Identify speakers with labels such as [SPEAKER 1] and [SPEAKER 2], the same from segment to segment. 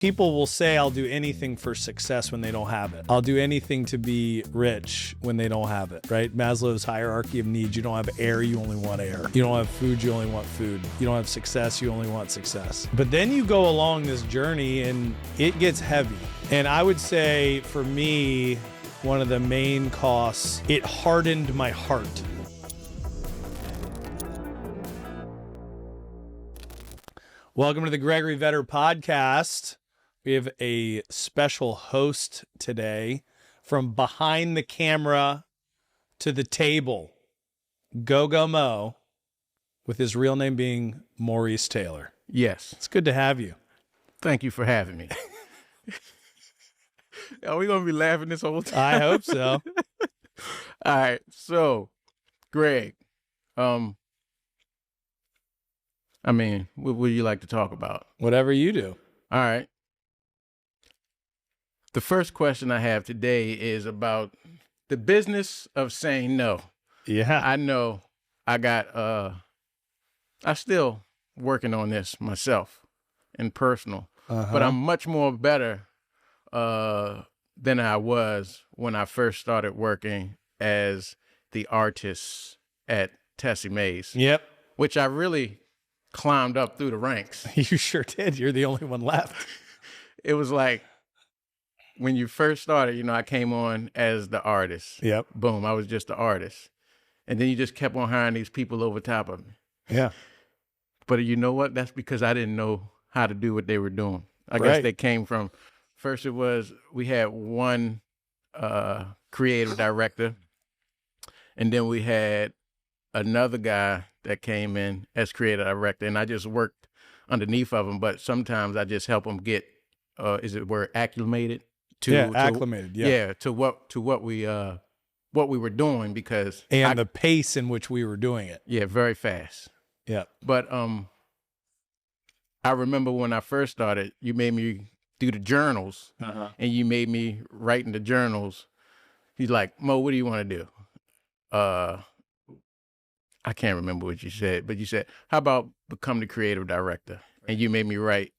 [SPEAKER 1] People will say, I'll do anything for success when they don't have it. I'll do anything to be rich when they don't have it, right? Maslow's hierarchy of needs. You don't have air, you only want air. You don't have food, you only want food. You don't have success, you only want success. But then you go along this journey and it gets heavy. And I would say for me, one of the main costs, it hardened my heart. Welcome to the Gregory Vetter Podcast. We have a special host today from behind the camera to the table, Go-Go-Moe, with his real name being Maurice Taylor.
[SPEAKER 2] Yes.
[SPEAKER 1] It's good to have you.
[SPEAKER 2] Thank you for having me. Are we going to be laughing this whole time?
[SPEAKER 1] I hope so.
[SPEAKER 2] All right. So, Greg, what would you like to talk about?
[SPEAKER 1] Whatever you do.
[SPEAKER 2] All right. The first question I have today is about the business of saying no.
[SPEAKER 1] Yeah.
[SPEAKER 2] I know I still working on this myself and personal, but I'm much more better than I was when I first started working as the artist at Tessie Mae's.
[SPEAKER 1] Yep.
[SPEAKER 2] Which I really climbed up through the ranks.
[SPEAKER 1] You sure did. You're the only one left.
[SPEAKER 2] It was like when you first started, I came on as the artist.
[SPEAKER 1] Yep.
[SPEAKER 2] Boom, I was just the artist. And then you just kept on hiring these people over top of me.
[SPEAKER 1] Yeah.
[SPEAKER 2] But you know what? That's because I didn't know how to do what they were doing. I
[SPEAKER 1] Right.
[SPEAKER 2] guess they came from, first it was, we had one creative director, and then we had another guy that came in as creative director, and I just worked underneath of him, but sometimes I just help them get, is it word acclimated?
[SPEAKER 1] Acclimated. Yeah.
[SPEAKER 2] To what we were doing, because
[SPEAKER 1] The pace in which we were doing it.
[SPEAKER 2] Yeah, very fast.
[SPEAKER 1] Yeah.
[SPEAKER 2] But I remember when I first started, you made me do the journals, and you made me write in the journals. He's like, Mo, what do you want to do? I can't remember what you said, but you said, how about become the creative director? And you made me write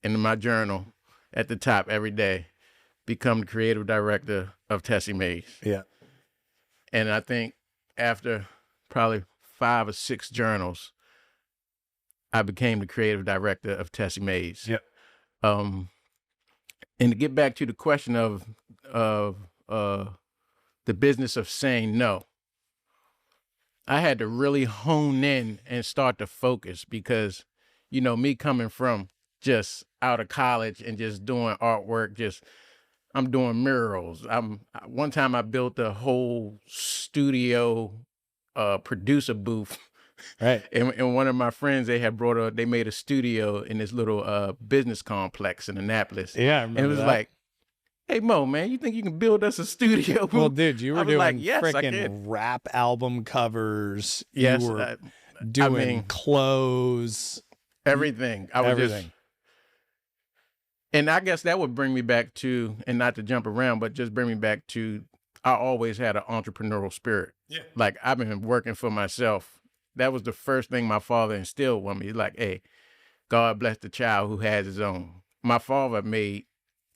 [SPEAKER 2] in my journal at the top every day, become the creative director of Tessie Mae's.
[SPEAKER 1] Yeah.
[SPEAKER 2] And I think after probably 5 or 6 journals, I became the creative director of Tessie Mae's.
[SPEAKER 1] Yep.
[SPEAKER 2] And to get back to the question of the business of saying no, I had to really hone in and start to focus because, me coming from just out of college and just doing artwork, I'm doing murals. One time I built a whole studio producer booth.
[SPEAKER 1] Right.
[SPEAKER 2] And one of my friends, they made a studio in this little business complex in Annapolis.
[SPEAKER 1] Yeah, I remember
[SPEAKER 2] and it was
[SPEAKER 1] that.
[SPEAKER 2] like, hey, Mo, man, you think you can build us a studio?
[SPEAKER 1] Well, dude, you were doing
[SPEAKER 2] like, yes,
[SPEAKER 1] freaking rap album covers.
[SPEAKER 2] Yes,
[SPEAKER 1] You were doing clothes.
[SPEAKER 2] Everything.
[SPEAKER 1] Everything.
[SPEAKER 2] And I guess that would bring me back to, and not to jump around, but just bring me back to, I always had an entrepreneurial spirit.
[SPEAKER 1] Yeah.
[SPEAKER 2] Like, I've been working for myself. That was the first thing my father instilled in me. Like, hey, God bless the child who has his own. My father made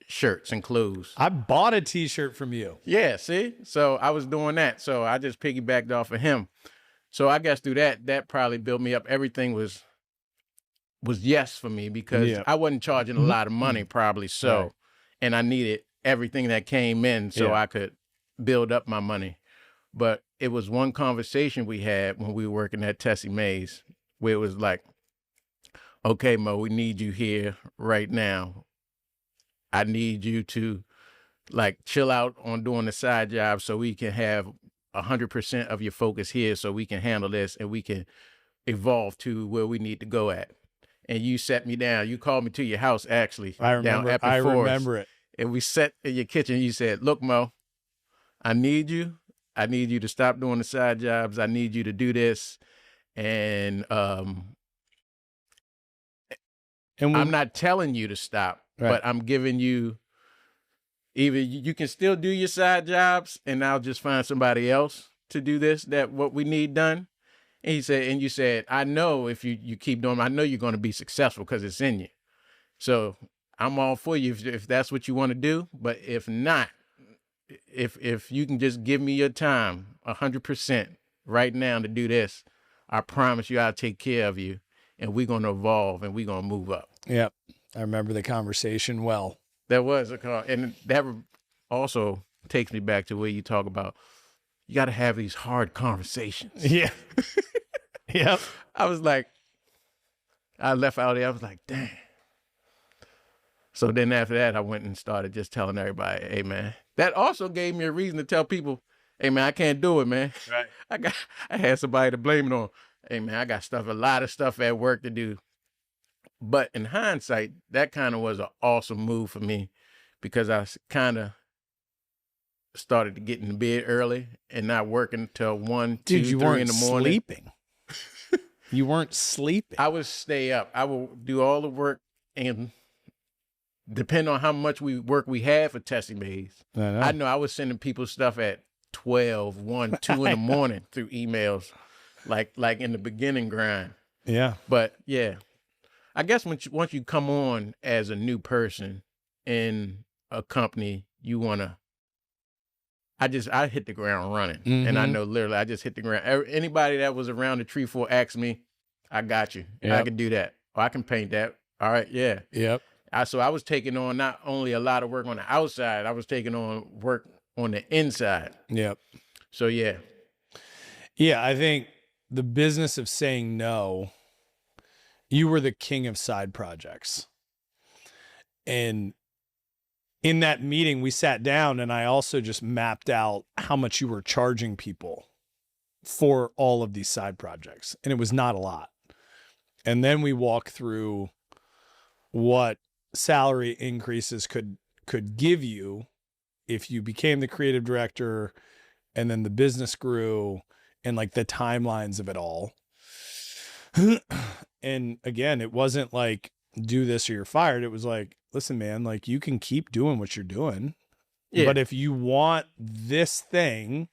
[SPEAKER 2] shirts and clothes.
[SPEAKER 1] I bought a t-shirt from you.
[SPEAKER 2] Yeah, see? So I was doing that. So I just piggybacked off of him. So I guess through that probably built me up. Everything was yes for me because I wasn't charging a lot of money, probably so.
[SPEAKER 1] Right.
[SPEAKER 2] And I needed everything that came in so I could build up my money. But it was one conversation we had when we were working at Tessie Mae's where it was like, okay, Mo, we need you here right now. I need you to chill out on doing the side job so we can have 100% of your focus here so we can handle this and we can evolve to where we need to go at. And you sat me down. You called me to your house, actually.
[SPEAKER 1] I remember. I remember it.
[SPEAKER 2] And we sat in your kitchen. You said, look, Mo, I need you. I need you to stop doing the side jobs. I need you to do this. And I'm not telling you to stop, but I'm giving you, either you can still do your side jobs and I'll just find somebody else to do what we need done. And you said, I know if you keep doing, I know you're going to be successful because it's in you. So I'm all for you if that's what you want to do. But if not, if you can just give me your time 100% right now to do this, I promise you I'll take care of you, and we're going to evolve and we're going to move up.
[SPEAKER 1] Yep. I remember the conversation well.
[SPEAKER 2] That was a call. And that also takes me back to where you talk about you got to have these hard conversations.
[SPEAKER 1] Yeah. Yep.
[SPEAKER 2] I was like, I left out there. I was like, dang. So then after that, I went and started just telling everybody, hey, man. That also gave me a reason to tell people, hey, man, I can't do it, man.
[SPEAKER 1] Right.
[SPEAKER 2] I had somebody to blame it on. Hey, man, I got a lot of stuff at work to do. But in hindsight, that kind of was an awesome move for me because I kind of started to get in bed early and not working until 1, 2, 3 in the morning.
[SPEAKER 1] Sleeping. You weren't sleeping.
[SPEAKER 2] I would stay up. I would do all the work, and depending on how much work we had for Tessie Mays, I know I was sending people stuff at 12, 1, 2 in the morning through emails, like in the beginning grind.
[SPEAKER 1] Yeah.
[SPEAKER 2] But yeah, I guess once you come on as a new person in a company, you want to, I hit the ground running. Mm-hmm. And I know literally I just hit the ground. Anybody that was around the tree fort asked me, I got you. Yep. I can do that. Or I can paint that. All right. Yeah.
[SPEAKER 1] Yep.
[SPEAKER 2] So I was taking on not only a lot of work on the outside, I was taking on work on the inside.
[SPEAKER 1] Yep.
[SPEAKER 2] So yeah.
[SPEAKER 1] Yeah. I think the business of saying no, you were the king of side projects. And in that meeting, we sat down and I also just mapped out how much you were charging people for all of these side projects. And it was not a lot. And then we walked through what salary increases could give you if you became the creative director, and then the business grew, and like the timelines of it all. And again, it wasn't like do this or you're fired. It was like, listen, man, like you can keep doing what you're doing. Yeah. But if you want this thing,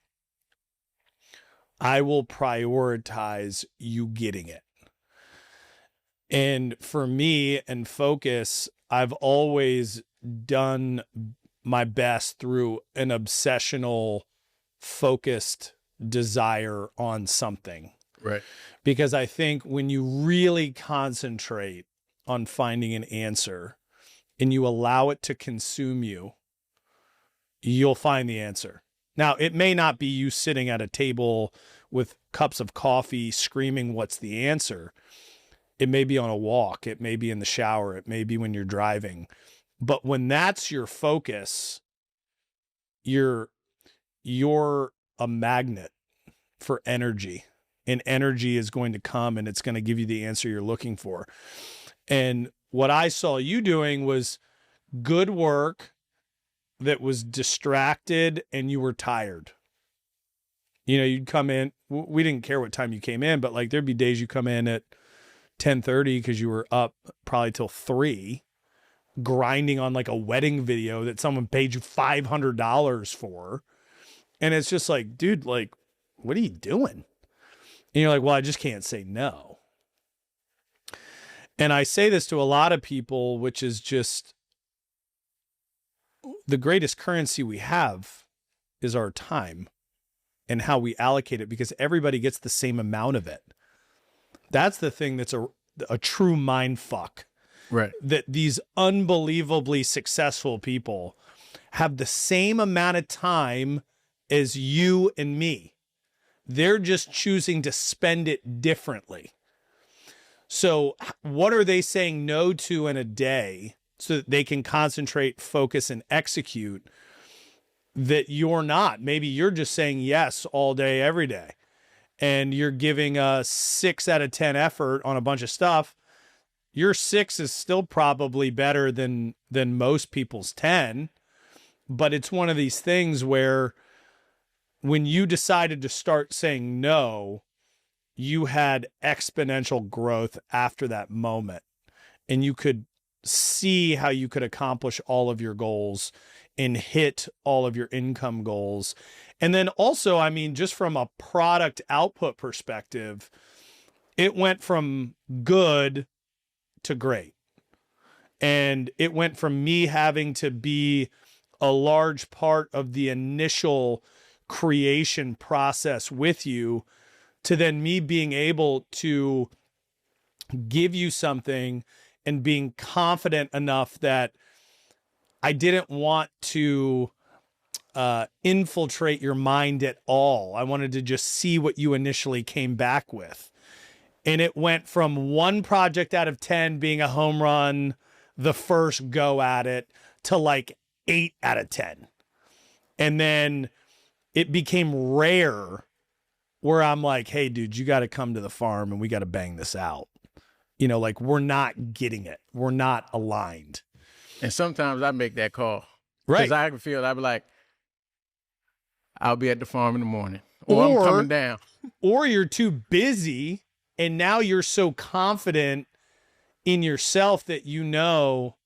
[SPEAKER 1] I will prioritize you getting it. And for me and focus, I've always done my best through an obsessional, focused desire on something.
[SPEAKER 2] Right.
[SPEAKER 1] Because I think when you really concentrate on finding an answer and you allow it to consume you, you'll find the answer. Now, it may not be you sitting at a table with cups of coffee screaming, what's the answer? It may be on a walk. It may be in the shower. It may be when you're driving. But when that's your focus, you're a magnet for energy. And energy is going to come and it's going to give you the answer you're looking for. And what I saw you doing was good work that was distracted and you were tired. You know, you'd come in, we didn't care what time you came in, but like there'd be days you come in at 10:30 because you were up probably till 3 grinding on like a wedding video that someone paid you $500 for. And it's just like, dude, like, what are you doing? And you're like, well, I just can't say no. And I say this to a lot of people, which is just the greatest currency we have is our time and how we allocate it, because everybody gets the same amount of it. That's the thing that's a true mind fuck.
[SPEAKER 2] Right.
[SPEAKER 1] That these unbelievably successful people have the same amount of time as you and me. They're just choosing to spend it differently. So what are they saying no to in a day so that they can concentrate, focus, and execute that you're not? Maybe you're just saying yes all day, every day. And you're giving a 6 out of 10 effort on a bunch of stuff. Your 6 is still probably better than most people's 10. But it's one of these things where when you decided to start saying no, you had exponential growth after that moment. And you could see how you could accomplish all of your goals and hit all of your income goals. And then also, I mean, just from a product output perspective, it went from good to great. And it went from me having to be a large part of the initial creation process with you to then me being able to give you something and being confident enough that I didn't want to infiltrate your mind at all. I wanted to just see what you initially came back with. And it went from 1 project out of 10 being a home run, the first go at it, to like 8 out of 10. And then it became rare where I'm like, hey, dude, you got to come to the farm and we got to bang this out. You know, like we're not getting it. We're not aligned.
[SPEAKER 2] And sometimes I make that call.
[SPEAKER 1] Right.
[SPEAKER 2] Because I can feel, I'll be like, I'll be at the farm in the morning. Or I'm coming down.
[SPEAKER 1] Or you're too busy and now you're so confident in yourself that you know,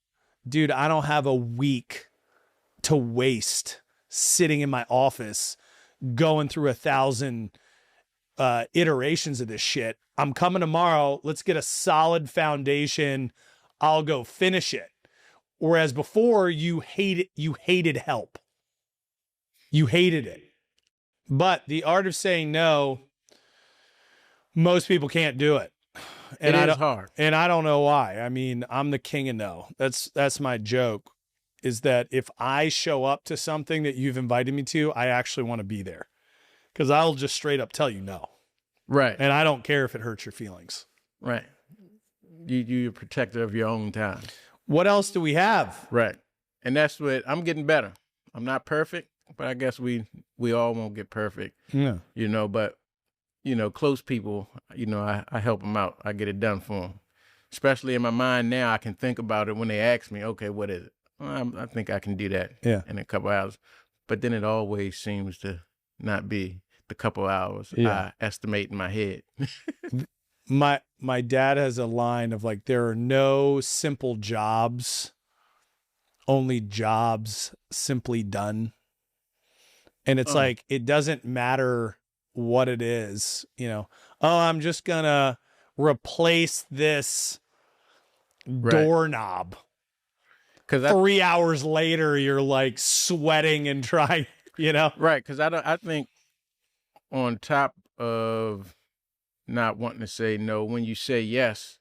[SPEAKER 1] dude, I don't have a week to waste sitting in my office going through 1,000 iterations of this shit. I'm coming tomorrow. Let's get a solid foundation. I'll go finish it. Whereas before you hated help. You hated it. But the art of saying no, most people can't do it. And
[SPEAKER 2] it is hard.
[SPEAKER 1] And I don't know why. I mean, I'm the king of no. That's my joke, is that if I show up to something that you've invited me to, I actually want to be there. Because I'll just straight up tell you no.
[SPEAKER 2] Right.
[SPEAKER 1] And I don't care if it hurts your feelings.
[SPEAKER 2] Right. You're a protector of your own time.
[SPEAKER 1] What else do we have?
[SPEAKER 2] Right. And that's what I'm getting better. I'm not perfect, but I guess we all won't get perfect.
[SPEAKER 1] Yeah.
[SPEAKER 2] You know, but, you know, close people, you know, I help them out. I get it done for them. Especially in my mind now, I can think about it when they ask me, okay, what is it? Well, I think I can do that in a couple hours. But then it always seems to not be the couple hours I estimate in my head.
[SPEAKER 1] My dad has a line of like, there are no simple jobs, only jobs simply done. And it's like, it doesn't matter what it is, you know, oh, I'm just gonna replace this doorknob. Because 3 hours later, you're like sweating and trying, you know?
[SPEAKER 2] Right. Because I think on top of not wanting to say no, when you say yes,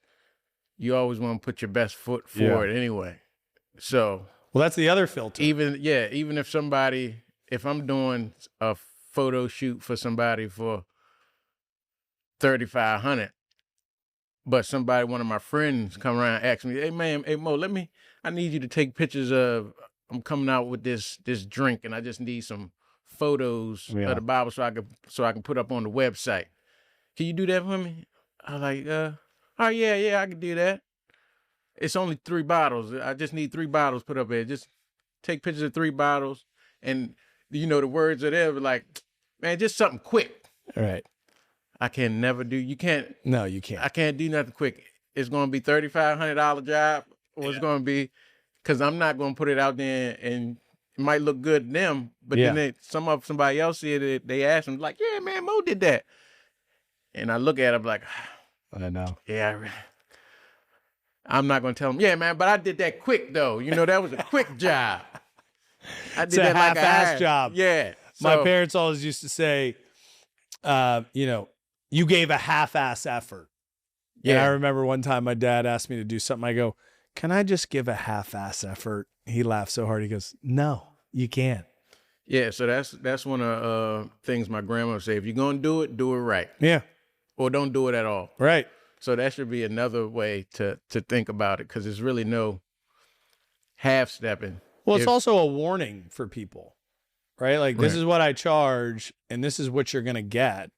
[SPEAKER 2] you always want to put your best foot forward anyway. So,
[SPEAKER 1] well, that's the other filter.
[SPEAKER 2] Even if I'm doing a photo shoot for somebody for $3,500, but one of my friends come around and ask me, hey man, hey Mo, I need you to take pictures of, I'm coming out with this drink and I just need some photos of the bottle so I can put up on the website. Can you do that for me? I was like, oh yeah, I can do that. It's only 3 bottles. I just need 3 bottles put up there. Just take pictures of 3 bottles. And, you know, the words are there, like, man, just something quick.
[SPEAKER 1] All right.
[SPEAKER 2] I can never do, you can't.
[SPEAKER 1] No, you can't.
[SPEAKER 2] I can't do nothing quick. It's going to be $3,500 job, or it's going to be, because I'm not going to put it out there and it might look good to them, but then somebody else see it, they ask them, like, yeah, man, Mo did that. And I look at him like,
[SPEAKER 1] I know.
[SPEAKER 2] Yeah, I'm not going to tell him, yeah, man, but I did that quick, though. You know, that was a quick job. I did that like a half-ass
[SPEAKER 1] job.
[SPEAKER 2] Yeah.
[SPEAKER 1] My parents always used to say, you know, you gave a half-ass effort. Yeah. And I remember one time my dad asked me to do something. I go, can I just give a half-ass effort? He laughed so hard. He goes, no, you can't.
[SPEAKER 2] Yeah. So that's one of things my grandma would say. If you're going to do it right.
[SPEAKER 1] Yeah.
[SPEAKER 2] Or don't do it at all.
[SPEAKER 1] Right.
[SPEAKER 2] So that should be another way to think about it, because there's really no half-stepping.
[SPEAKER 1] Well, it's also a warning for people, right? Like, this is what I charge, and this is what you're going to get,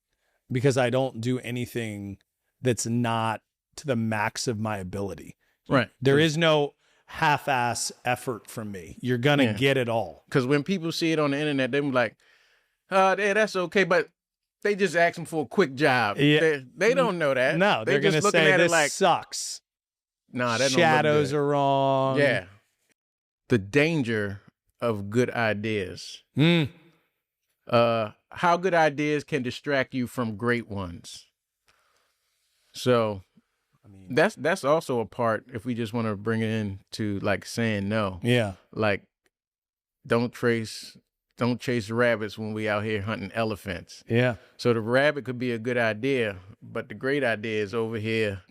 [SPEAKER 1] because I don't do anything that's not to the max of my ability.
[SPEAKER 2] Right.
[SPEAKER 1] There is no half-ass effort from me. You're going to get it all.
[SPEAKER 2] Because when people see it on the internet, they're like, yeah, that's okay, but they just asking for a quick job. Yeah. They don't know that.
[SPEAKER 1] No, they're going to say this like, sucks.
[SPEAKER 2] Nah, that
[SPEAKER 1] shadows are wrong.
[SPEAKER 2] Yeah. The danger of good ideas. How good ideas can distract you from great ones. So
[SPEAKER 1] I mean,
[SPEAKER 2] that's also a part, if we just want to bring it in to like saying no.
[SPEAKER 1] yeah.
[SPEAKER 2] Like, don't chase rabbits when we out here hunting elephants.
[SPEAKER 1] Yeah.
[SPEAKER 2] So the rabbit could be a good idea, but the great idea is over here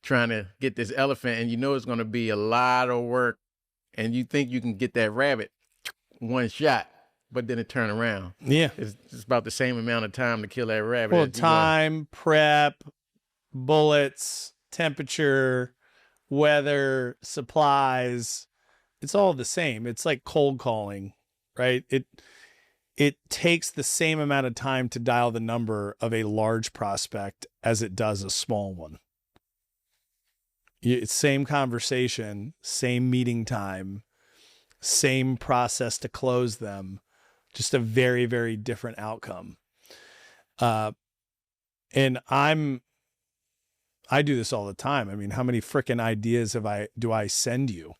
[SPEAKER 2] trying to get this elephant, and you know it's going to be a lot of work, and you think you can get that rabbit one shot, but then it turn around.
[SPEAKER 1] Yeah.
[SPEAKER 2] It's about the same amount of time to kill that rabbit.
[SPEAKER 1] Well, time, prep, bullets, temperature, weather, supplies, it's all the same. It's like cold calling, right? It takes the same amount of time to dial the number of a large prospect as it does a small one. It's same conversation, same meeting time, same process to close them, just a very, very different outcome. And I do this all the time. I mean, how many freaking ideas do I send you?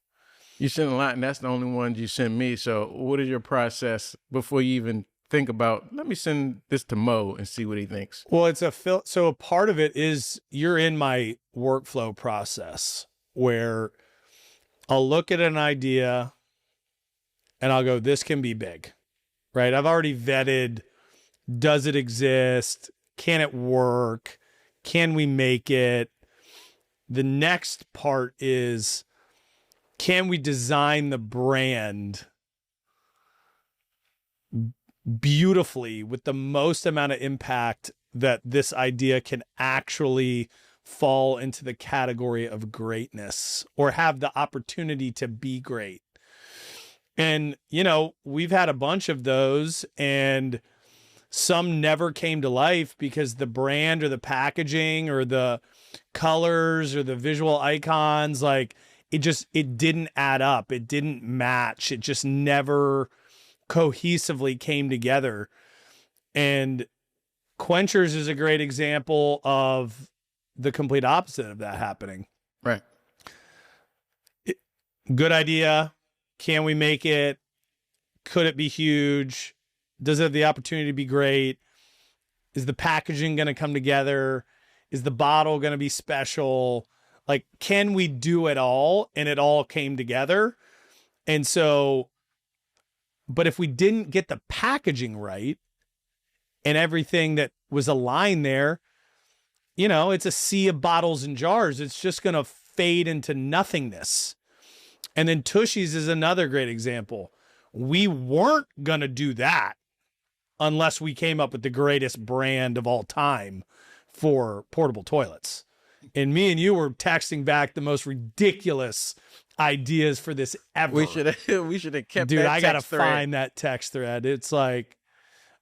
[SPEAKER 2] You send a lot, and that's the only ones you send me. So what is your process before you even think about, let me send this to Mo and see what he thinks?
[SPEAKER 1] Well, so a part of it is you're in my workflow process where I'll look at an idea and I'll go, this can be big, right? I've already vetted, does it exist? Can it work? Can we make it? The next part is, can we design the brand beautifully with the most amount of impact that this idea can actually fall into the category of greatness or have the opportunity to be great? And, you know, we've had a bunch of those, and some never came to life because the brand or the packaging or the colors or the visual icons, like it didn't add up. It didn't match. It just never cohesively came together. And Quenchers is a great example of the complete opposite of that happening.
[SPEAKER 2] Right.
[SPEAKER 1] Good idea. Can we make it? Could it be huge? Does it have the opportunity to be great? Is the packaging going to come together? Is the bottle going to be special? Like, can we do it all? And it all came together. And so, but if we didn't get the packaging right and everything that was aligned there, you know, it's a sea of bottles and jars. It's just going to fade into nothingness. And then Tushy's is another great example. We weren't going to do that unless we came up with the greatest brand of all time for portable toilets. And me and you were texting back the most ridiculous ideas for this ever.
[SPEAKER 2] We should have kept
[SPEAKER 1] Dude,
[SPEAKER 2] that
[SPEAKER 1] I got to
[SPEAKER 2] text thread.
[SPEAKER 1] find that text thread. It's like,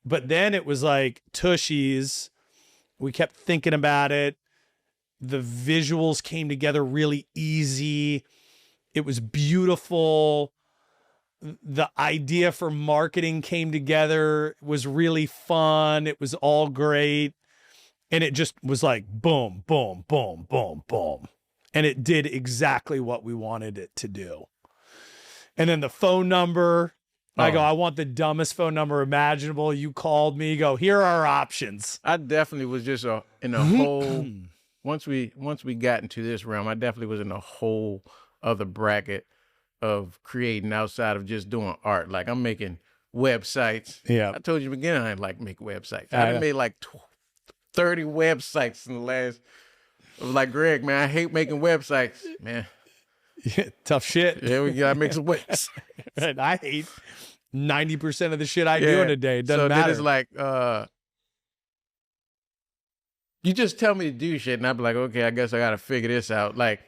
[SPEAKER 1] but then it was like Tushy's. We kept thinking about it. The visuals came together really easy. It was beautiful. The idea for marketing came together. It was really fun. It was all great. And it just was like, boom, boom, boom, boom, boom. And it did exactly what we wanted it to do. And then the phone number, I go, I want the dumbest phone number imaginable. You called me, go, here are our options.
[SPEAKER 2] I definitely was just in a whole, once we got into this realm, I definitely was in a whole other bracket of creating outside of just doing art. Like, I'm making websites.
[SPEAKER 1] Yeah.
[SPEAKER 2] I told you in the beginning, I didn't like make websites. I made like 30 websites in the last, I was like, Greg, man, I hate making websites, man.
[SPEAKER 1] Yeah, tough shit.
[SPEAKER 2] Yeah, we gotta make some websites.
[SPEAKER 1] Right. I hate 90% of the shit I do in a day. It doesn't matter.
[SPEAKER 2] Then it's like, you just tell me to do shit, and I'd be like, okay, I guess I gotta figure this out. Like,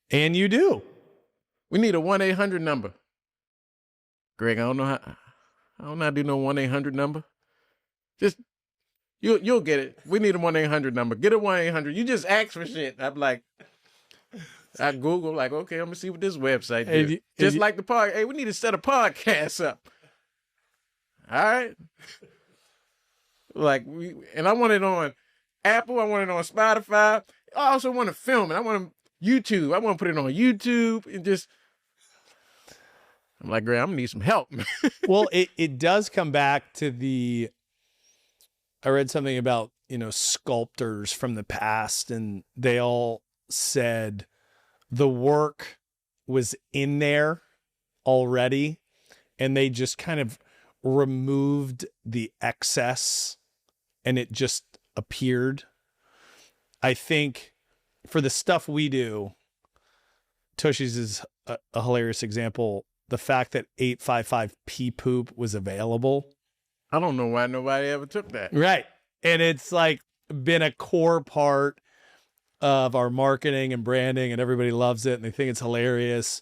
[SPEAKER 1] and you do.
[SPEAKER 2] We need a 1-800 number. Greg, I don't know how to do no 1-800 number. Just you'll get it. We need a 1-800 number. Get a 1-800. You just ask for shit. I'm like, I Google, like, okay, I'm gonna see what this website is. Just like the podcast. Hey, we need to set a podcast up. All right. Like, and I want it on Apple. I want it on Spotify. I also want to film it. I want YouTube. I want to put it on YouTube and just. I'm like, Greg, I'm gonna need some help.
[SPEAKER 1] Well, it does come back to I read something about, sculptors from the past, and they all said the work was in there already, and they just kind of removed the excess and it just appeared. I think for the stuff we do, Tushy's is a hilarious example. The fact that 855 pea poop was available.
[SPEAKER 2] I don't know why nobody ever took that.
[SPEAKER 1] Right. And it's like been a core part of our marketing and branding, and everybody loves it and they think it's hilarious.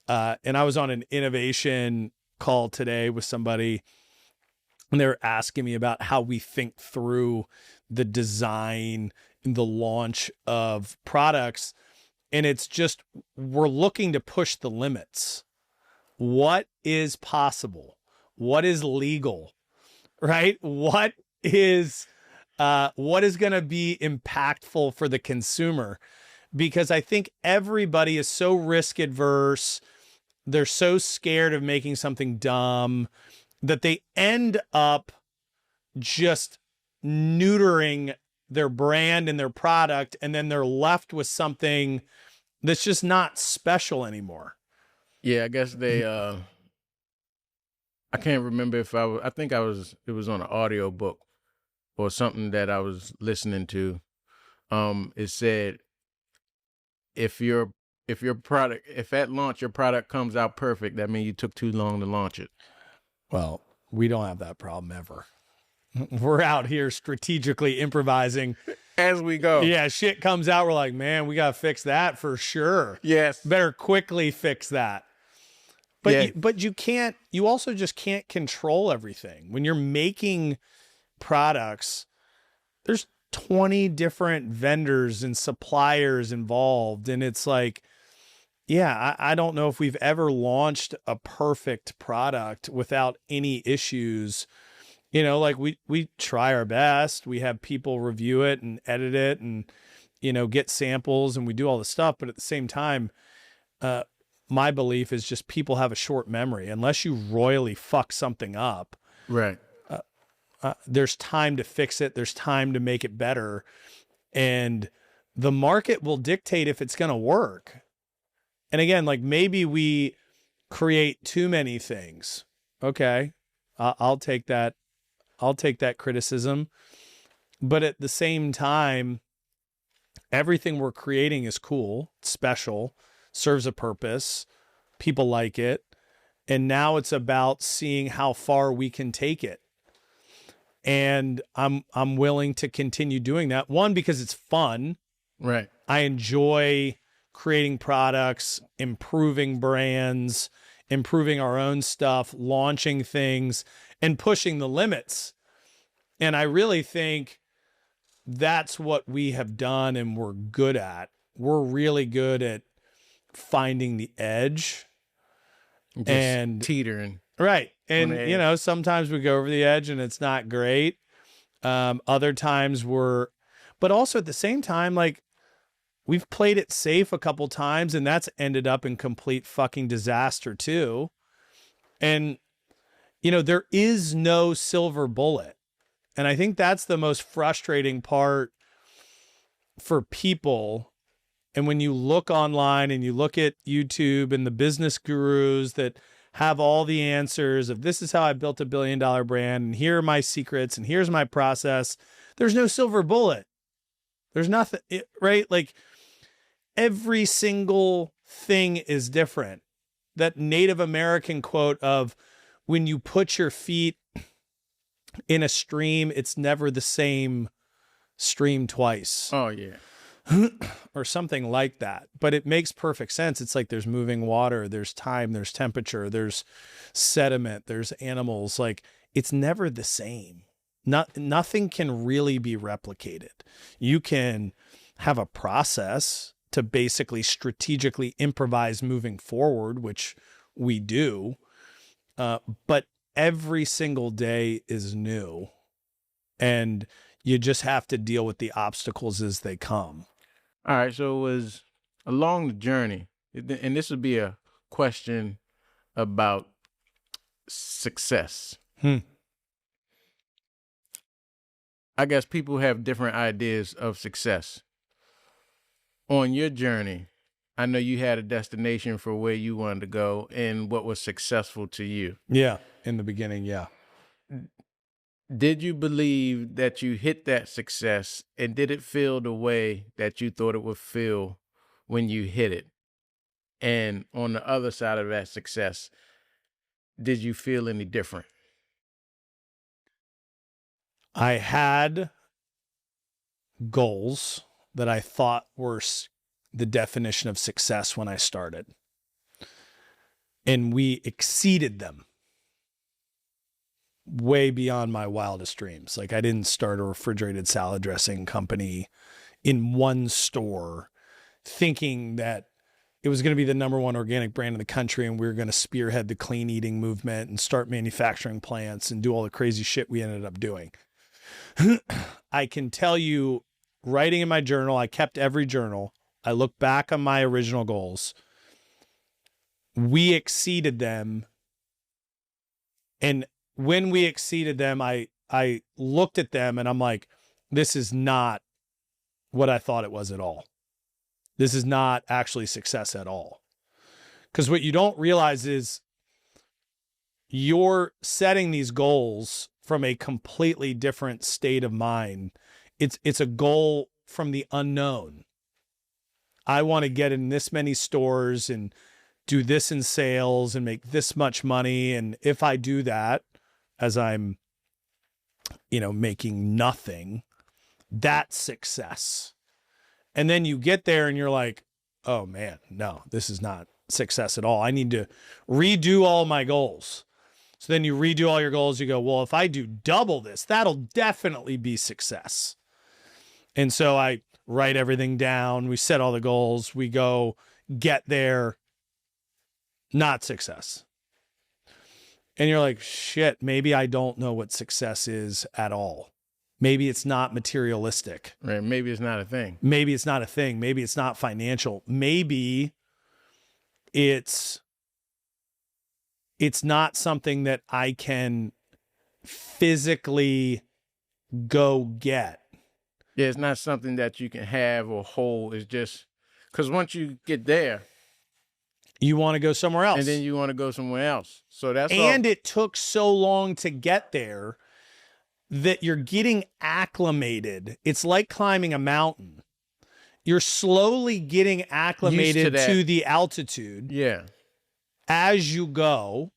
[SPEAKER 1] And I was on an innovation call today with somebody, and they were asking me about how we think through the design and the launch of products. And it's just, we're looking to push the limits. What is possible? What is legal? Right? What is going to be impactful for the consumer? Because I think everybody is so risk adverse. They're so scared of making something dumb that they end up just neutering their brand and their product, and then they're left with something that's just not special anymore.
[SPEAKER 2] Yeah, I guess they, I can't remember if I think it was on an audio book or something that I was listening to. It said, if at launch your product comes out perfect, that means you took too long to launch it.
[SPEAKER 1] Well, we don't have that problem ever. We're out here strategically improvising
[SPEAKER 2] as we go.
[SPEAKER 1] Yeah, shit comes out. We're like, man, we got to fix that for sure.
[SPEAKER 2] Yes.
[SPEAKER 1] Better quickly fix that. But you also just can't control everything. When you're making products, there's 20 different vendors and suppliers involved. And it's like, yeah, I don't know if we've ever launched a perfect product without any issues. You know, like we try our best. We have people review it and edit it and, get samples, and we do all the stuff. But at the same time, my belief is just people have a short memory. Unless you royally fuck something up,
[SPEAKER 2] right?
[SPEAKER 1] There's time to fix it. There's time to make it better. And the market will dictate if it's going to work. And again, like maybe we create too many things. Okay. I'll take that. I'll take that criticism. But at the same time, everything we're creating is cool, special, serves a purpose. People like it. And now it's about seeing how far we can take it. And I'm willing to continue doing that. One, because it's fun.
[SPEAKER 2] Right.
[SPEAKER 1] I enjoy creating products, improving brands, improving our own stuff, launching things, and pushing the limits. And I really think that's what we have done and we're good at. We're really good at finding the edge.
[SPEAKER 2] Just
[SPEAKER 1] and
[SPEAKER 2] teetering.
[SPEAKER 1] Right. And, sometimes we go over the edge and it's not great. Other times but also at the same time, like, we've played it safe a couple times and that's ended up in complete fucking disaster too. And, there is no silver bullet. And I think that's the most frustrating part for people. And when you look online and you look at YouTube and the business gurus that have all the answers of this is how I built $1 billion brand and here are my secrets and here's my process, there's no silver bullet. There's nothing, right? Like every single thing is different. That Native American quote of when you put your feet in a stream, it's never the same stream twice.
[SPEAKER 2] Oh, yeah.
[SPEAKER 1] Or something like that. But it makes perfect sense. It's like there's moving water, there's time, there's temperature, there's sediment, there's animals. Like it's never the same. Nothing can really be replicated. You can have a process to basically strategically improvise moving forward, which we do. But every single day is new. And you just have to deal with the obstacles as they come.
[SPEAKER 2] All right, so it was along the journey, and this would be a question about success. I guess people have different ideas of success. on your journey, I know you had a destination for where you wanted to go and what was successful to you.
[SPEAKER 1] Yeah. In the beginning. Yeah.
[SPEAKER 2] Did you believe that you hit that success, and did it feel the way that you thought it would feel when you hit it? And on the other side of that success, did you feel any different?
[SPEAKER 1] I had goals that I thought were the definition of success when I started. And we exceeded them way beyond my wildest dreams. Like, I didn't start a refrigerated salad dressing company in one store thinking that it was going to be the number one organic brand in the country and we were going to spearhead the clean eating movement and start manufacturing plants and do all the crazy shit we ended up doing. I can tell you, writing in my journal, I kept every journal. I look back on my original goals. We exceeded them. And when we exceeded them, I looked at them and I'm like, this is not what I thought it was at all. This is not actually success at all. Because what you don't realize is you're setting these goals from a completely different state of mind. It's a goal from the unknown. I want to get in this many stores and do this in sales and make this much money. And if I do that, as I'm, making nothing, that's success. And then you get there and you're like, oh man, no, this is not success at all. I need to redo all my goals. So then you redo all your goals. You go, well, if I do double this, that'll definitely be success. And so I write everything down. We set all the goals. We go get there. Not success. And you're like, shit, maybe I don't know what success is at all. Maybe it's not materialistic.
[SPEAKER 2] Right. Maybe it's not a thing.
[SPEAKER 1] Maybe it's not a thing. Maybe it's not financial. Maybe it's not something that I can physically go get.
[SPEAKER 2] Yeah, it's not something that you can have or hold. It's just because once you get there,
[SPEAKER 1] you want to go somewhere else.
[SPEAKER 2] And then you want to go somewhere else. So that's
[SPEAKER 1] it took so long to get there that you're getting acclimated. It's like climbing a mountain. You're slowly getting acclimated to the altitude.
[SPEAKER 2] Yeah.
[SPEAKER 1] As you go.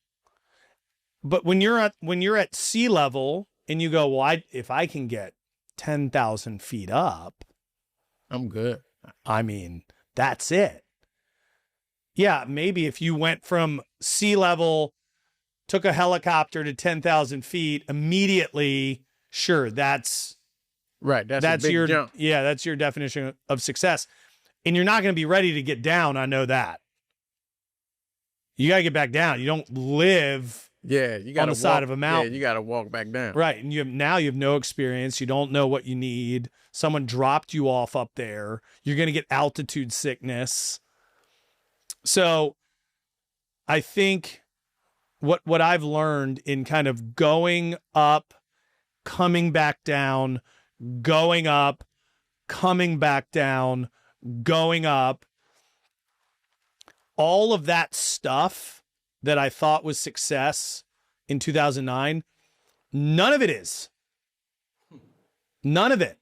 [SPEAKER 1] But when you're at sea level and you go, well, if I can get 10,000 feet up,
[SPEAKER 2] I'm good.
[SPEAKER 1] I mean, that's it. Yeah, maybe if you went from sea level, took a helicopter to 10,000 feet immediately, sure, that's
[SPEAKER 2] right. That's a big jump.
[SPEAKER 1] Yeah, that's your definition of success. And you're not going to be ready to get down. I know that. You got to get back down. You don't live
[SPEAKER 2] you
[SPEAKER 1] on the side of a mountain.
[SPEAKER 2] Yeah, you got to walk back down.
[SPEAKER 1] Right. And you have no experience. You don't know what you need. Someone dropped you off up there. You're going to get altitude sickness. So I think what I've learned in kind of going up, coming back down, going up, coming back down, going up, all of that stuff that I thought was success in 2009, none of it is. None of it.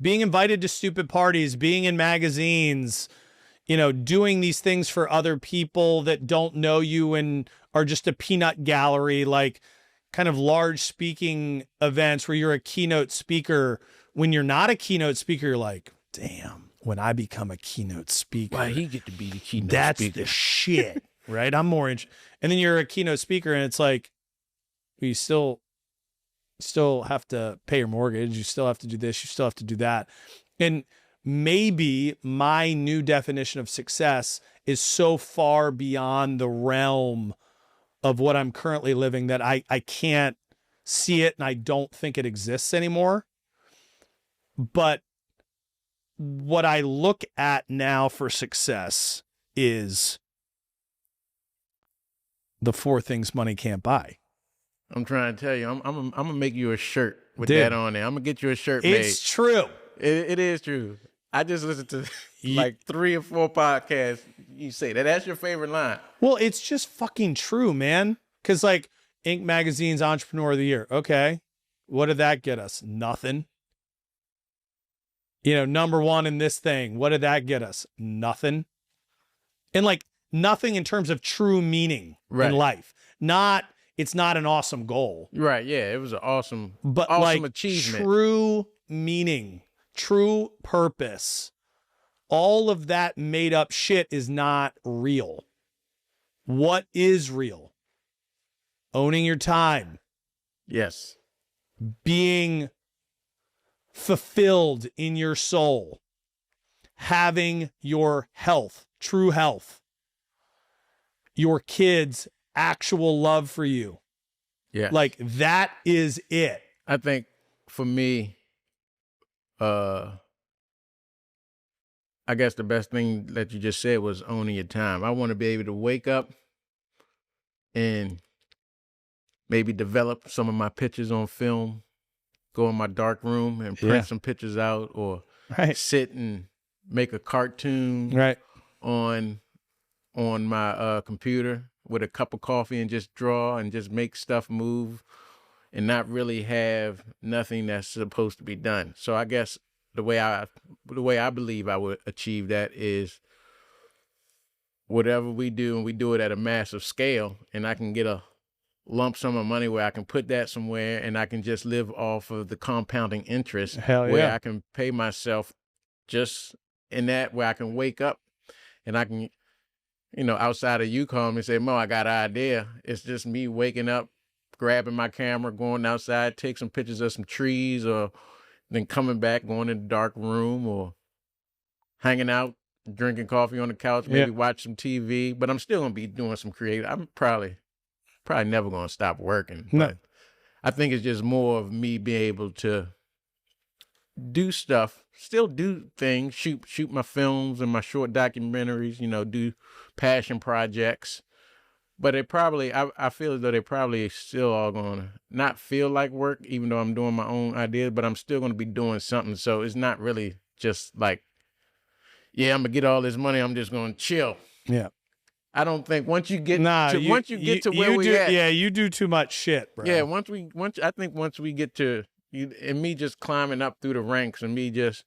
[SPEAKER 1] Being invited to stupid parties, being in magazines, doing these things for other people that don't know you and are just a peanut gallery, like kind of large speaking events where you're a keynote speaker. When you're not a keynote speaker, you're like, damn, when I become a keynote speaker,
[SPEAKER 2] why he get to be the keynote
[SPEAKER 1] that's
[SPEAKER 2] speaker?
[SPEAKER 1] The shit, right? I'm more interested. And then you're a keynote speaker and it's like, you still have to pay your mortgage. You still have to do this. You still have to do that. And maybe my new definition of success is so far beyond the realm of what I'm currently living that I can't see it and I don't think it exists anymore. But what I look at now for success is the 4 things money can't buy.
[SPEAKER 2] I'm trying to tell you, I'm gonna make you a shirt with that on there. I'm gonna get you a shirt made.
[SPEAKER 1] It's true.
[SPEAKER 2] It is true. I just listened to like 3 or 4 podcasts. You say that. That's your favorite line.
[SPEAKER 1] Well, it's just fucking true, man. Because like Inc. Magazine's Entrepreneur of the Year. Okay. What did that get us? Nothing. You know, number 1 in this thing. What did that get us? Nothing. And like nothing in terms of true meaning in life. It's not an awesome goal.
[SPEAKER 2] Right. Yeah. It was an awesome
[SPEAKER 1] like
[SPEAKER 2] achievement.
[SPEAKER 1] True meaning, true purpose. All of that made up shit is not real. What is real? Owning your time.
[SPEAKER 2] Yes.
[SPEAKER 1] Being fulfilled in your soul. Having your health, true health. Your kids' actual love for you.
[SPEAKER 2] Yeah.
[SPEAKER 1] Like that is it.
[SPEAKER 2] I think for me, I guess the best thing that you just said was owning your time. I want to be able to wake up and maybe develop some of my pictures on film, go in my dark room and print some pictures out, or sit and make a cartoon on my computer with a cup of coffee and just draw and just make stuff move and not really have nothing that's supposed to be done. So I guess the way I believe I would achieve that is whatever we do, and we do it at a massive scale, and I can get a lump sum of money where I can put that somewhere and I can just live off of the compounding interest. Where I can pay myself just in that, where I can wake up and I can, outside of you calling me and say, Mo, I got an idea. It's just me waking up, grabbing my camera, going outside, take some pictures of some trees, or then coming back, going in the dark room, or hanging out, drinking coffee on the couch, maybe watch some TV. But I'm still going to be doing some creative. I'm probably never going to stop working.
[SPEAKER 1] No.
[SPEAKER 2] But I think it's just more of me being able to do stuff, still do things, shoot my films and my short documentaries, do passion projects. But I feel as though they probably still are going to not feel like work, even though I'm doing my own ideas, but I'm still going to be doing something. So it's not really just like, I'm going to get all this money, I'm just going to chill.
[SPEAKER 1] Yeah.
[SPEAKER 2] I don't think once you get to where we at.
[SPEAKER 1] Yeah, you do too much shit, bro.
[SPEAKER 2] Yeah, once we get to you and me just climbing up through the ranks and me just,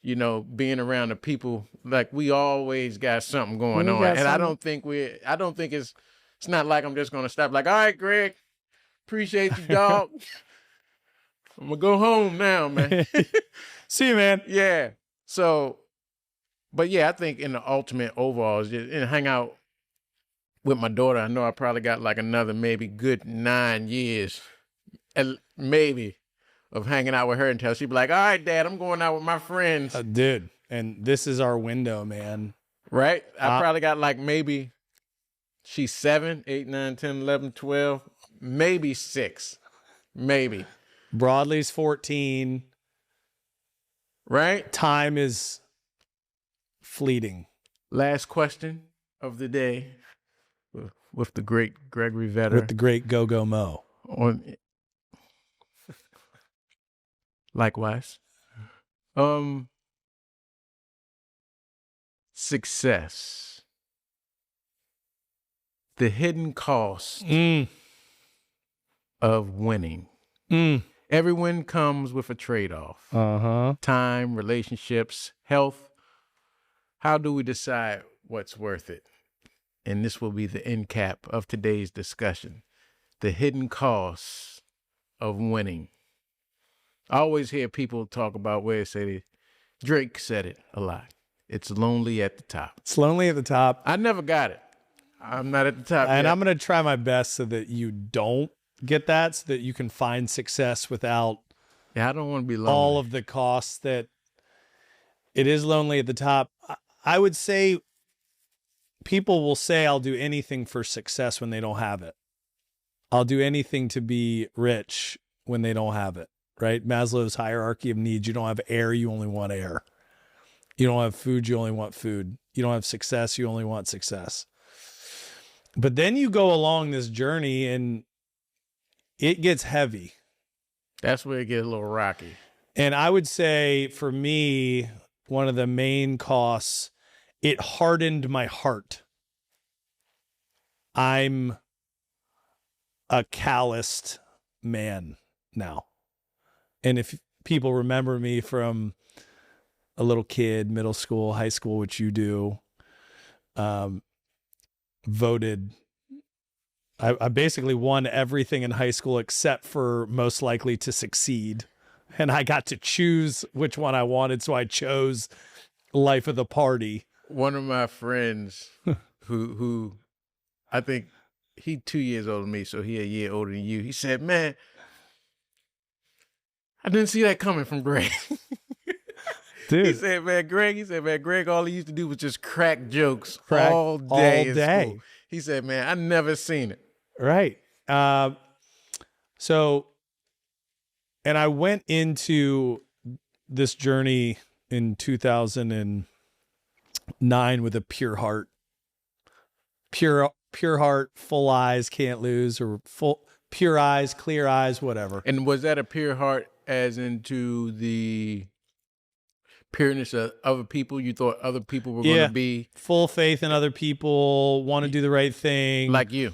[SPEAKER 2] being around the people, like we always got something going on. And I don't think it's not like I'm just gonna stop like, all right, Greg, appreciate you, dog. I'm gonna go home now, man.
[SPEAKER 1] See you, man.
[SPEAKER 2] Yeah. So, but yeah, I think in the ultimate overall is just hang out with my daughter. I know I probably got like another maybe good 9 years, maybe, of hanging out with her until she'd be like, all right, Dad, I'm going out with my friends.
[SPEAKER 1] Dude, and this is our window, man.
[SPEAKER 2] Right? I probably got like maybe she's 7, 8, 9, 10, 11, 12, maybe 6. Maybe.
[SPEAKER 1] Broadly's 14.
[SPEAKER 2] Right?
[SPEAKER 1] Time is fleeting.
[SPEAKER 2] Last question of the day with the great Gregory Vetter.
[SPEAKER 1] With the great Go-Go-Moe.
[SPEAKER 2] Likewise. Success. The hidden cost of winning. Every win comes with a trade-off. Time, relationships, health. How do we decide what's worth it? And this will be the end cap of today's discussion. The hidden costs of winning. I always hear people talk about where they say Drake said it a lot. It's lonely at the top.
[SPEAKER 1] It's lonely at the top.
[SPEAKER 2] I never got it. I'm not at the top
[SPEAKER 1] and
[SPEAKER 2] yet.
[SPEAKER 1] I'm going to try my best so that you don't get that, so that you can find success without
[SPEAKER 2] I don't want to be lonely.
[SPEAKER 1] All of the costs that it is lonely at the top. I would say people will say, I'll do anything for success when they don't have it. I'll do anything to be rich when they don't have it, right? Maslow's hierarchy of needs. You don't have air, you only want air. You don't have food, you only want food. You don't have success, you only want success. But then you go along this journey and it gets heavy.
[SPEAKER 2] That's where it gets a little rocky.
[SPEAKER 1] And I would say for me, one of the main costs, it hardened my heart. I'm a calloused man now. And if people remember me from a little kid, middle school, high school, which you do, voted. I basically won everything in high school except for most likely to succeed. And I got to choose which one I wanted. So I chose life of the party.
[SPEAKER 2] One of my friends who I think he 2 years older than me, so he a year older than you. He said, man, I didn't see that coming from Greg.
[SPEAKER 1] Dude.
[SPEAKER 2] He said, man, Greg, all he used to do was just crack jokes all day. School. He said, man, I never seen it.
[SPEAKER 1] Right. So, and I went into this journey in 2009 with a pure heart. Pure heart, full eyes, can't lose, or pure eyes, clear eyes, whatever.
[SPEAKER 2] And was that a pure heart as into the pureness of other people? You thought other people were going to be
[SPEAKER 1] full faith in other people, want to do the right thing,
[SPEAKER 2] like you.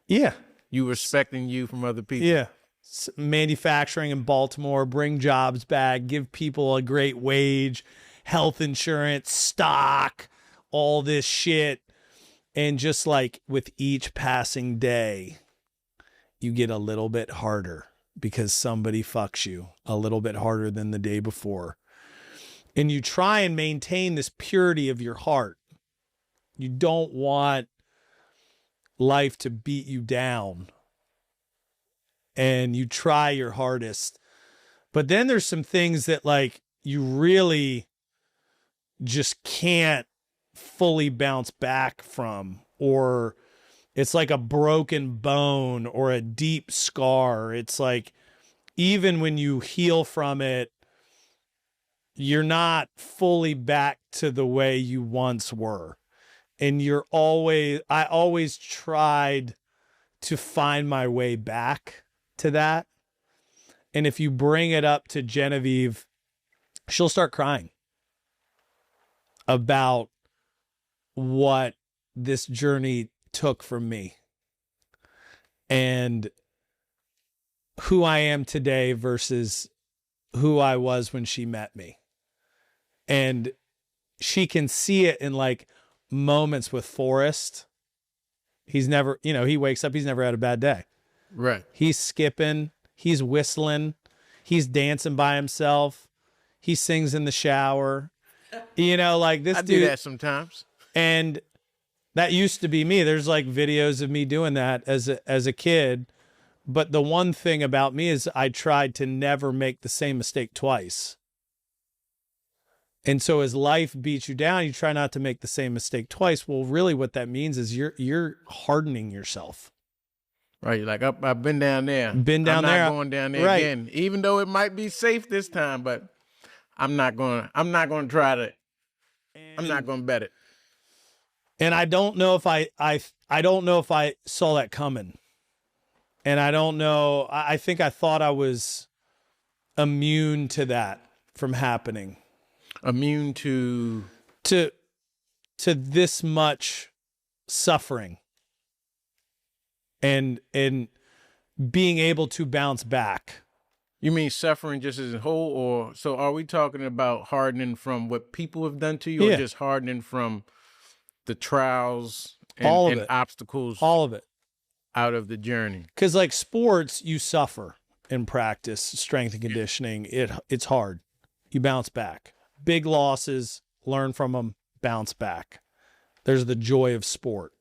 [SPEAKER 1] Yeah,
[SPEAKER 2] you respecting you from other people.
[SPEAKER 1] Yeah, manufacturing in Baltimore, bring jobs back, give people a great wage, health insurance, stock, all this shit, and just like with each passing day, you get a little bit harder because somebody fucks you a little bit harder than the day before. And you try and maintain this purity of your heart. You don't want life to beat you down. And you try your hardest. But then there's some things that like you really just can't fully bounce back from. Or it's like a broken bone or a deep scar. It's like even when you heal from it, you're not fully back to the way you once were. And I always tried to find my way back to that. And if you bring it up to Genevieve, she'll start crying about what this journey took from me and who I am today versus who I was when she met me. And she can see it in like moments with Forrest. He's never, he wakes up, he's never had a bad day.
[SPEAKER 2] Right.
[SPEAKER 1] He's skipping, he's whistling, he's dancing by himself. He sings in the shower. Like this dude.
[SPEAKER 2] I do that sometimes.
[SPEAKER 1] And that used to be me. There's like videos of me doing that as a kid. But the one thing about me is I tried to never make the same mistake twice. And so as life beats you down, you try not to make the same mistake twice. Well, really what that means is you're hardening yourself.
[SPEAKER 2] Right. Like I've been down there.
[SPEAKER 1] I'm not
[SPEAKER 2] going down there again. Even though it might be safe this time, but I'm not going to try to, I'm not going to bet it.
[SPEAKER 1] And I don't know if I don't know if I saw that coming. And I don't know, I think I thought I was immune to that from happening.
[SPEAKER 2] Immune to
[SPEAKER 1] this much suffering and being able to bounce back.
[SPEAKER 2] You mean suffering just as a whole, or so are we talking about hardening from what people have done to you, or just hardening from the trials and obstacles?
[SPEAKER 1] All of it.
[SPEAKER 2] Out of the journey.
[SPEAKER 1] Because like sports, you suffer in practice, strength and conditioning. It's hard. You bounce back. Big losses, learn from them, bounce back. There's the joy of sport.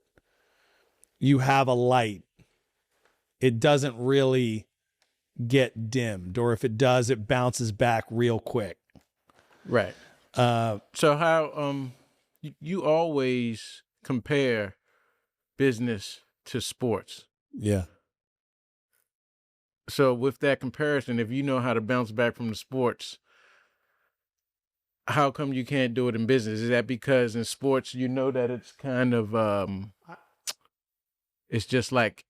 [SPEAKER 1] You have a light. It doesn't really get dimmed, or if it does, it bounces back real quick.
[SPEAKER 2] Right. So how you always compare business to sports.
[SPEAKER 1] Yeah.
[SPEAKER 2] So with that comparison, if you know how to bounce back from the sports, how come you can't do it in business? Is that because in sports, that it's kind of, it's just like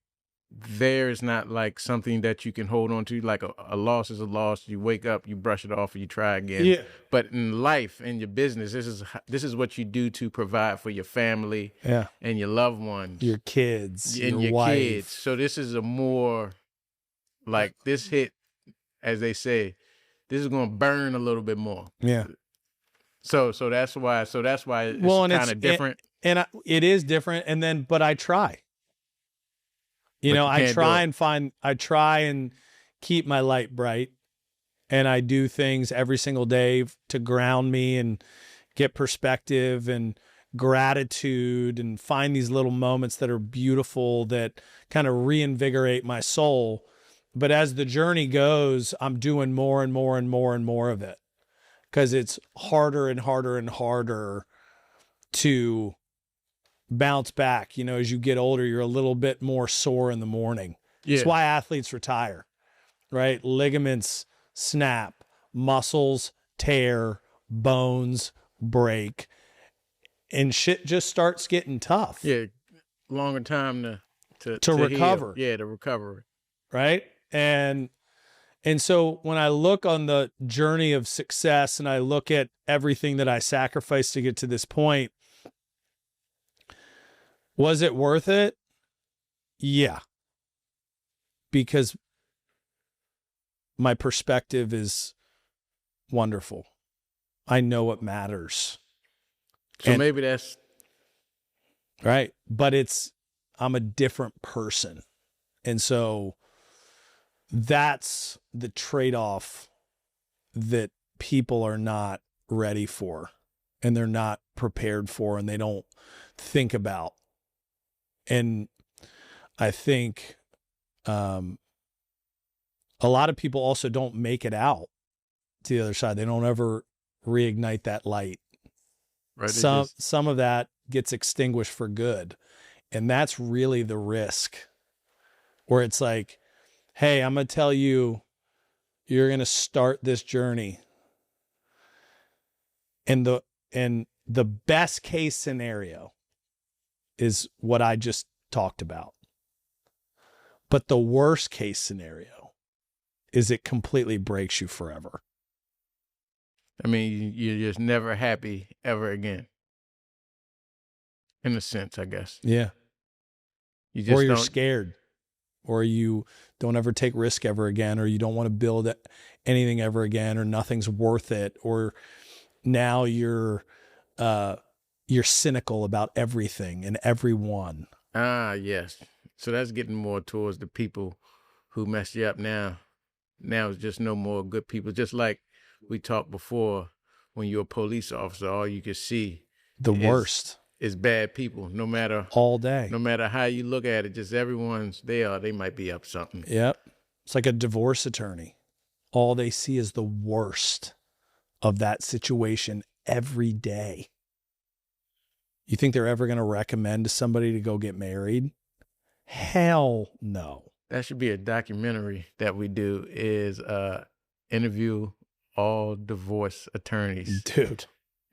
[SPEAKER 2] there is not like something that you can hold on to. Like a loss is a loss. You wake up, you brush it off, and you try again.
[SPEAKER 1] Yeah.
[SPEAKER 2] But in life, in your business, this is what you do to provide for your family and your loved ones,
[SPEAKER 1] your kids,
[SPEAKER 2] and your
[SPEAKER 1] wife.
[SPEAKER 2] kids. So this is a more like this hit, as they say, this is going to burn a little bit more.
[SPEAKER 1] Yeah.
[SPEAKER 2] So that's why it's kind of different.
[SPEAKER 1] It is different. But I try. I try and keep my light bright, and I do things every single day to ground me and get perspective and gratitude and find these little moments that are beautiful that kind of reinvigorate my soul. But as the journey goes, I'm doing more and more and more and more of it because it's harder and harder and harder to bounce back. As you get older, you're a little bit more sore in the morning. Yeah. That's why athletes retire, right? Ligaments snap, muscles tear, bones break, and shit just starts getting tough.
[SPEAKER 2] Yeah, longer time to
[SPEAKER 1] recover.
[SPEAKER 2] Heal. Yeah, to recover.
[SPEAKER 1] Right? And so when I look on the journey of success and I look at everything that I sacrificed to get to this point, was it worth it? Yeah. Because my perspective is wonderful. I know what matters.
[SPEAKER 2] So maybe that's
[SPEAKER 1] right. But I'm a different person. And so that's the trade-off that people are not ready for and they're not prepared for and they don't think about. And I think a lot of people also don't make it out to the other side. They don't ever reignite that light.
[SPEAKER 2] Right.
[SPEAKER 1] Some of that gets extinguished for good. And that's really the risk where it's like, hey, I'm going to tell you, you're going to start this journey. And the best case scenario is what I just talked about. But the worst case scenario is it completely breaks you forever.
[SPEAKER 2] I mean, you're just never happy ever again. In a sense, I guess.
[SPEAKER 1] Yeah. Or you're scared. Or you don't ever take risk ever again, or you don't want to build anything ever again, or nothing's worth it, or now you're cynical about everything and everyone.
[SPEAKER 2] Ah, yes. So that's getting more towards the people who mess you up now. Now it's just no more good people. Just like we talked before, when you're a police officer, all you can see
[SPEAKER 1] worst
[SPEAKER 2] is bad people, no matter
[SPEAKER 1] all day.
[SPEAKER 2] No matter how you look at it, just they might be up something.
[SPEAKER 1] Yep. It's like a divorce attorney. All they see is the worst of that situation every day. You think they're ever going to recommend to somebody to go get married? Hell no.
[SPEAKER 2] That should be a documentary that we do is interview all divorce attorneys.
[SPEAKER 1] Dude.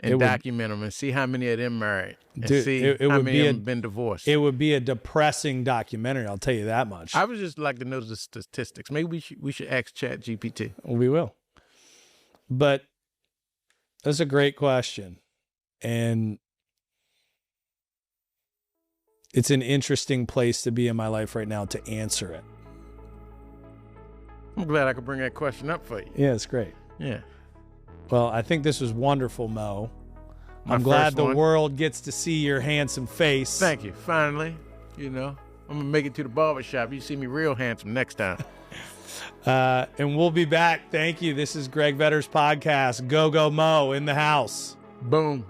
[SPEAKER 2] And document them and see how many of them married. And see how many of them been divorced.
[SPEAKER 1] It would be a depressing documentary, I'll tell you that much.
[SPEAKER 2] I would just like to know the statistics. Maybe we should ask ChatGPT.
[SPEAKER 1] We will. But that's a great question. And it's an interesting place to be in my life right now to answer it.
[SPEAKER 2] I'm glad I could bring that question up for you.
[SPEAKER 1] Yeah, it's great.
[SPEAKER 2] Yeah.
[SPEAKER 1] Well, I think this was wonderful, Mo. I'm glad the world gets to see your handsome face.
[SPEAKER 2] Thank you. Finally, I'm going to make it to the barbershop. You see me real handsome next time.
[SPEAKER 1] And we'll be back. Thank you. This is Greg Vetter's podcast. Go-Go-Moe in the house.
[SPEAKER 2] Boom.